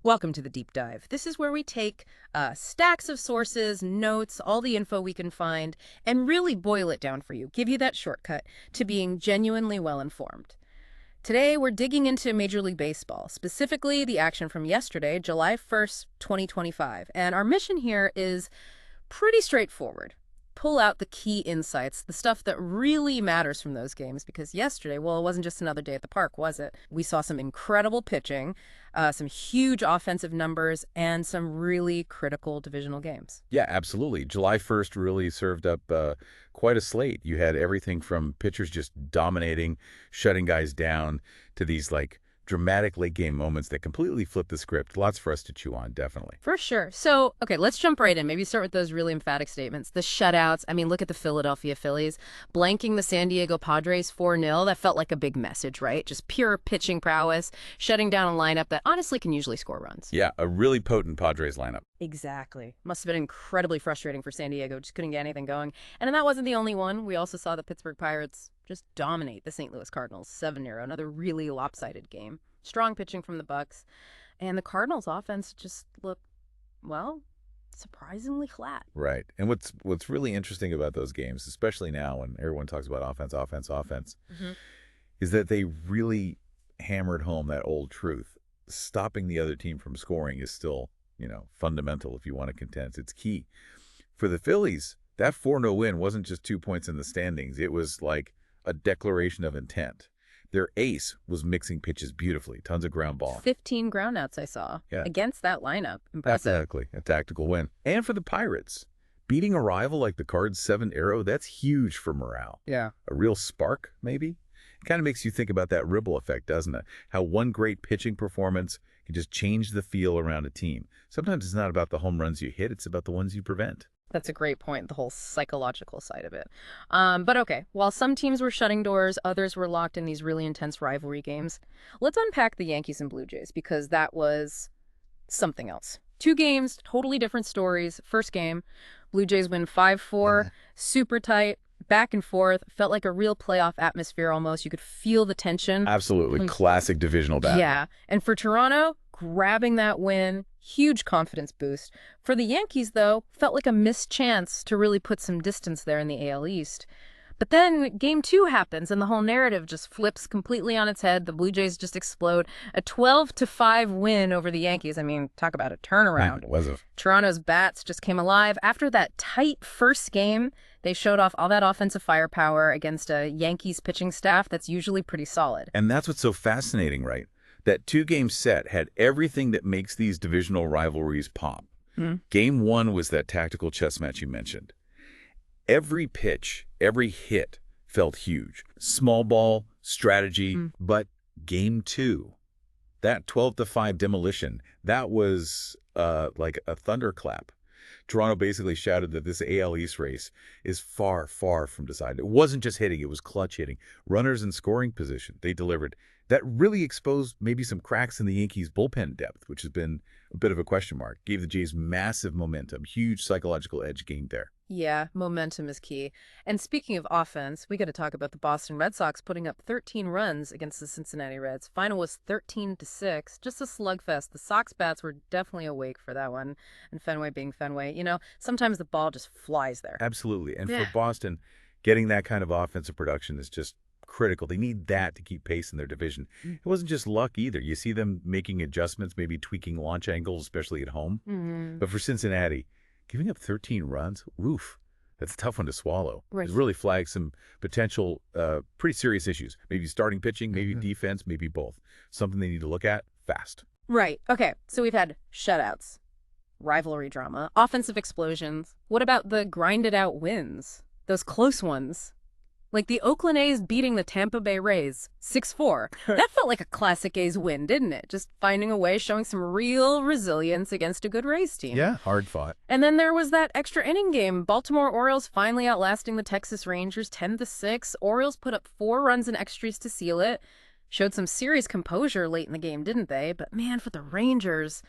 Welcome to the Deep Dive. This is where we take stacks of sources, notes, all the info we can find, and really boil it down for you, give you that shortcut to being genuinely well-informed. Today, we're digging into Major League Baseball, specifically the action from yesterday, July 1st, 2025. And our mission here is pretty straightforward. Pull out the key insights, the stuff that really matters from those games, because yesterday, well, it wasn't just another day at the park, was it? We saw some incredible pitching, some huge offensive numbers, and some really critical divisional games. Yeah, absolutely. July 1st really served up quite a slate. You had everything from pitchers just dominating, shutting guys down, to these dramatic late game moments that completely flip the script. Lots for us to chew on, definitely. For sure. So, okay, let's jump right in. Maybe start with those really emphatic statements. The shutouts. I mean, look at the Philadelphia Phillies blanking the San Diego Padres 4-0. That felt like a big message, right? Just pure pitching prowess, shutting down a lineup that honestly can usually score runs. Yeah, a really potent Padres lineup. Exactly. Must have been incredibly frustrating for San Diego. Just couldn't get anything going. And that wasn't the only one. We also saw the Pittsburgh Pirates just dominate the St. Louis Cardinals 7-0. Another really lopsided game. Strong pitching from the Bucks, and the Cardinals' offense just looked, well, surprisingly flat. Right. And what's really interesting about those games, especially now when everyone talks about offense, is that they really hammered home that old truth. Stopping the other team from scoring is still, fundamental if you want to contend. It's key. For the Phillies, that 4-0 win wasn't just 2 points in the standings. It was like a declaration of intent. Their ace was mixing pitches beautifully. Tons of ground ball. 15 groundouts I saw against that lineup. Impressive. Exactly. A tactical win. And for the Pirates, beating a rival like the Cards 7-0, that's huge for morale. Yeah. A real spark, maybe? It kind of makes you think about that ripple effect, doesn't it? How one great pitching performance can just change the feel around a team. Sometimes it's not about the home runs you hit, it's about the ones you prevent. That's a great point, the whole psychological side of it. But okay, while some teams were shutting doors, others were locked in these really intense rivalry games. Let's unpack the Yankees and Blue Jays, because that was something else. 2 games, totally different stories. First game, Blue Jays win 5-4, super tight, back and forth. Felt like a real playoff atmosphere almost. You could feel the tension. Absolutely. Classic divisional battle. Yeah. And for Toronto, grabbing that win, huge confidence boost. For the Yankees, though, felt like a missed chance to really put some distance there in the AL East. But then Game 2 happens, and the whole narrative just flips completely on its head. The Blue Jays just explode. A 12-5 win over the Yankees. I mean, talk about a turnaround. Was it? Toronto's bats just came alive. After that tight first game, they showed off all that offensive firepower against a Yankees pitching staff that's usually pretty solid. And that's what's so fascinating, right? That 2-game set had everything that makes these divisional rivalries pop. Game 1 was that tactical chess match you mentioned. Every pitch, every hit felt huge. Small ball, strategy, but Game 2, that 12-5 demolition, that was like a thunderclap. Toronto basically shouted that this AL East race is far, far from decided. It wasn't just hitting, it was clutch hitting. Runners in scoring position, they delivered. That really exposed maybe some cracks in the Yankees' bullpen depth, which has been a bit of a question mark. Gave the Jays massive momentum, huge psychological edge gained there. Yeah, momentum is key. And speaking of offense, we got to talk about the Boston Red Sox putting up 13 runs against the Cincinnati Reds. Final was 13-6, just a slugfest. The Sox bats were definitely awake for that one. And Fenway being Fenway, sometimes the ball just flies there. Absolutely. And for Boston, getting that kind of offensive production is just critical. They need that to keep pace in their division. It wasn't just luck either. You see them making adjustments, maybe tweaking launch angles, especially at home. But for Cincinnati, giving up 13 runs, oof, that's a tough one to swallow. Right. It really flags some potential pretty serious issues. Maybe starting pitching, maybe defense, maybe both. Something they need to look at fast. Right. Okay. So we've had shutouts, rivalry drama, offensive explosions. What about the grinded out wins? Those close ones? Like the Oakland A's beating the Tampa Bay Rays 6-4. That felt like a classic A's win, didn't it? Just finding a way, showing some real resilience against a good Rays team. Yeah, hard fought. And then there was that extra inning game. Baltimore Orioles finally outlasting the Texas Rangers 10-6. Orioles put up 4 runs in extras to seal it. Showed some serious composure late in the game, didn't they? But man, for the Rangers,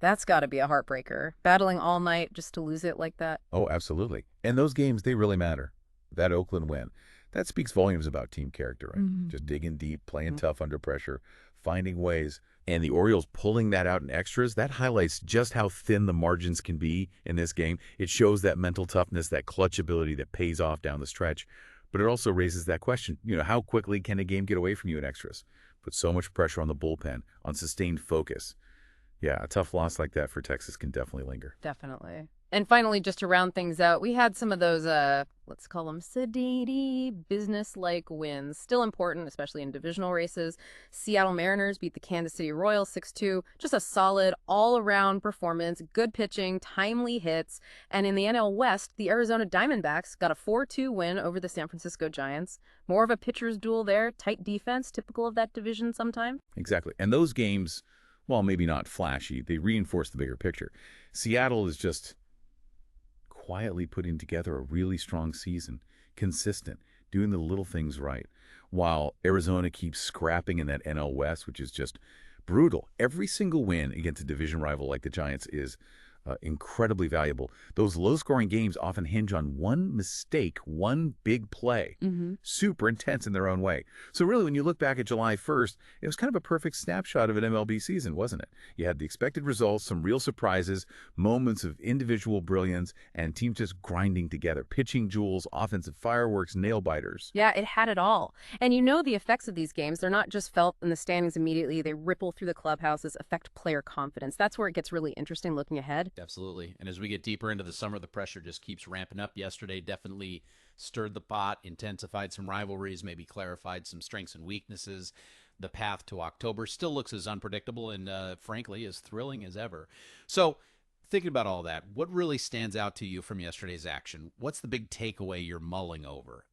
that's got to be a heartbreaker. Battling all night just to lose it like that. Oh, absolutely. And those games, they really matter. That Oakland win. That speaks volumes about team character, right? Just digging deep, playing tough under pressure, finding ways. And the Orioles pulling that out in extras, that highlights just how thin the margins can be in this game. It shows that mental toughness, that clutch ability that pays off down the stretch. But it also raises that question, how quickly can a game get away from you in extras? Put so much pressure on the bullpen, on sustained focus. Yeah, a tough loss like that for Texas can definitely linger. Definitely. And finally, just to round things out, we had some of those, let's call them sedity, business-like wins. Still important, especially in divisional races. Seattle Mariners beat the Kansas City Royals 6-2. Just a solid, all-around performance, good pitching, timely hits. And in the NL West, the Arizona Diamondbacks got a 4-2 win over the San Francisco Giants. More of a pitcher's duel there, tight defense, typical of that division sometime. Exactly. And those games, while maybe not flashy, they reinforce the bigger picture. Seattle is just quietly putting together a really strong season, consistent, doing the little things right, while Arizona keeps scrapping in that NL West, which is just brutal. Every single win against a division rival like the Giants is incredibly valuable. Those low-scoring games often hinge on one mistake, one big play. Super intense in their own way. So really, when you look back at July 1st, it was kind of a perfect snapshot of an MLB season, wasn't it? You had the expected results, some real surprises, moments of individual brilliance, and teams just grinding together. Pitching jewels, offensive fireworks, nail-biters. Yeah, it had it all. And the effects of these games, they're not just felt in the standings immediately. They ripple through the clubhouses, affect player confidence. That's where it gets really interesting looking ahead. Absolutely. And as we get deeper into the summer, the pressure just keeps ramping up. Yesterday definitely stirred the pot, intensified some rivalries, maybe clarified some strengths and weaknesses. The path to October still looks as unpredictable and, frankly, as thrilling as ever. So, thinking about all that, what really stands out to you from yesterday's action? What's the big takeaway you're mulling over?